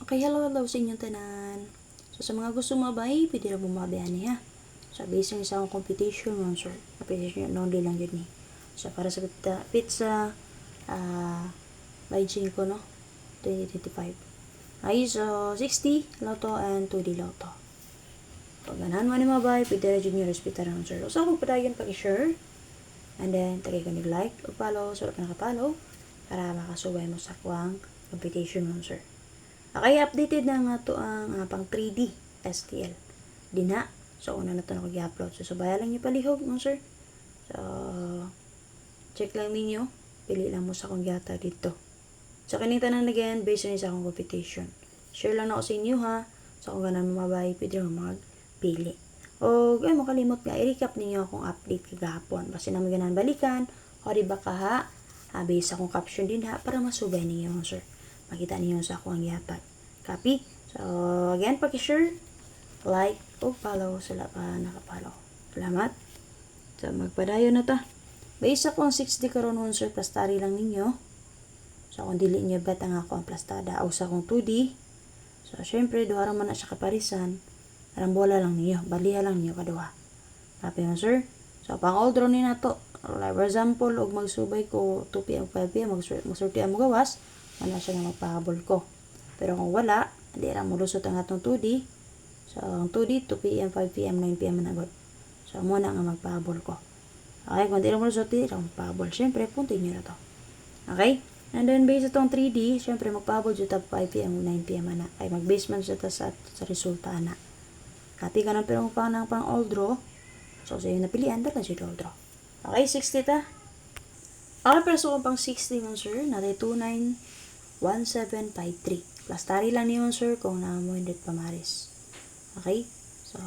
Okay, hello sa inyong tanan. So, sa mga gusto mabay, pwede na bumabayan niya. So, based sa akong competition, sir. Competition yun, only lang yun eh. So, para sa pizza, by 5, no? 2025. Ay, so, 60 loto and 2D loto. Pag ganahan mo ni mabay, pwede na junior hospital ng sir. So, ako padayon pag-share. And then, tagay ka nag-like o follow. So, ka nakapollow para makasubay mo sa kuwang competition mo, sir. Okay, updated na nga to ang pang 3D STL. Di na. So, una na to na kag-upload. So, sabaya lang nyo palihog, no, sir? So, check lang ninyo. Pili lang mo sa kong yata dito. So, kanita na again, based on sa akong competition. Share lang na ako sa inyo, ha? So, kung ganun mabay, pwede mo magpili. O, ay, makalimot nga, i-recap ninyo akong update kagahapon. Kasi naman ganan balikan. O, di ba ka, ha? Based akong caption din, ha? Para masubay ninyo, sir. Makita niyo sa ako ang yatag. Copy? So, again, pag-share, like, o follow sa nakapollow. Salamat. So, magpadayo na ta. Base ako ang 6D karon nun, sir, plastari lang ninyo. So, kung dili niyo bet ang ako ang plastada, o sa akong 2D. So, syempre, duha man na siya kaparisan. Arambola lang niyo. Baliha lang niyo kaduha. Copy mo, sir? So, pang all draw ni na to. Like, for example, og magsubay ko 2 p.m. 5 p.m. magsortihan mo gawas. Wala siya na magpahabol ko. Pero kung wala, hindi ra mo lusot ang atong 2D. So, ang 2D, 2 p.m., 5 p.m., 9 p.m. managod. So, muna nga magpahabol ko. Okay, kung hindi ra mo lusot, hindi ra magpahabol. Siyempre, puntin nyo na to. Okay? And then, based itong 3D, siyempre, magpahabol dito 5 p.m., 9 p.m. na. Ay, mag-base man siya sa resulta na. Copy ka na, pero pang all draw. So, sa yung napilian, dala siya all draw. Okay, 60 ta. Okay, pero so, pang 60 nun, sir, natin 291753. Plastari lang niyon, sir, kung naamoy hindi pamaris. Okay? So,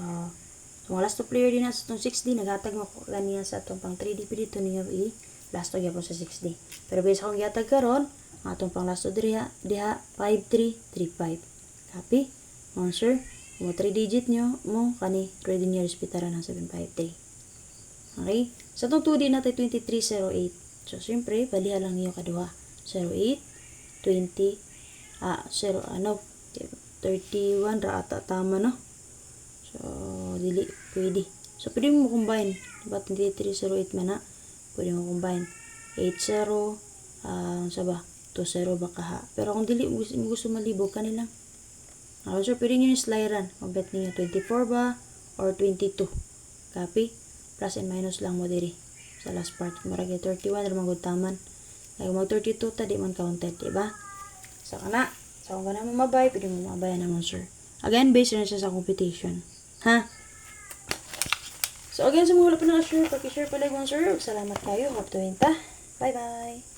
mga last two player din na sa itong 6D, naghatag mo lang niya sa itong pang 3D, pero dito niya last two yapon sa 6D. Pero base akong yatag karon, ang atong pang last two diha 5335. Copy? On, sir. Kung 3 digit nyo, mo, kani, ready niya respetaran ng 753. Okay? Sa itong 2D natin, 2308. So, siyempre, baliha lang niyo kaduha. 08, 20, 31 ra ata tama, no? So, dili pwede. So, pwede mo combine. Diba, 2308 man na. Pwede mo combine. 80, saba, 20 baka ha. Pero kung dili mo gusto malibog, kanilang. So, pwede nyo yung slideran. Magbet niyo 24 ba? Or 22. Copy? Plus and minus lang mo diri. Sa last part. Maragi 31, ramagod taman. Kaya mag 32 ta, di man counted, diba? So, kana. So, kung ka naman mabay, pwede mo mabayan naman, sir. Again, based na siya sa competition. Ha? So, again, sa mga wala pa na-share, pag-share pala yung sir. Salamat kayo. Happy to win ta. Bye-bye.